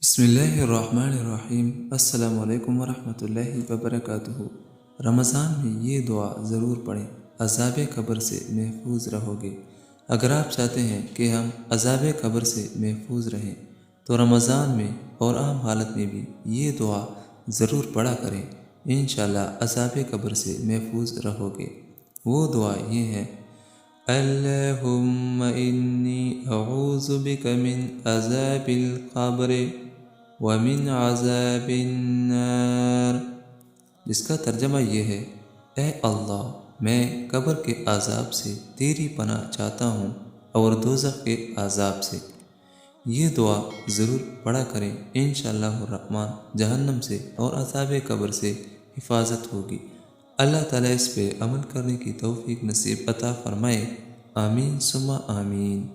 بسم اللہ الرحمن الرحیم۔ السلام علیکم ورحمۃ اللہ وبرکاتہ۔ رمضان میں یہ دعا ضرور پڑھیں، عذاب قبر سے محفوظ رہو گے۔ اگر آپ چاہتے ہیں کہ ہم عذاب قبر سے محفوظ رہیں تو رمضان میں اور عام حالت میں بھی یہ دعا ضرور پڑھا کریں، انشاءاللہ عذاب قبر سے محفوظ رہو گے۔ وہ دعا یہ ہے: اللہم انی اعوذ بک من عذاب القبر ومن عذاب النار، جس کا ترجمہ یہ ہے: اے اللہ، میں قبر کے عذاب سے تیری پناہ چاہتا ہوں اور دوزخ کے عذاب سے۔ یہ دعا ضرور پڑھا کریں، انشاءاللہ الرحمن جہنم سے اور عذاب قبر سے حفاظت ہوگی۔ اللہ تعالیٰ اس پہ عمل کرنے کی توفیق نصیب عطا فرمائے، آمین ثم آمین۔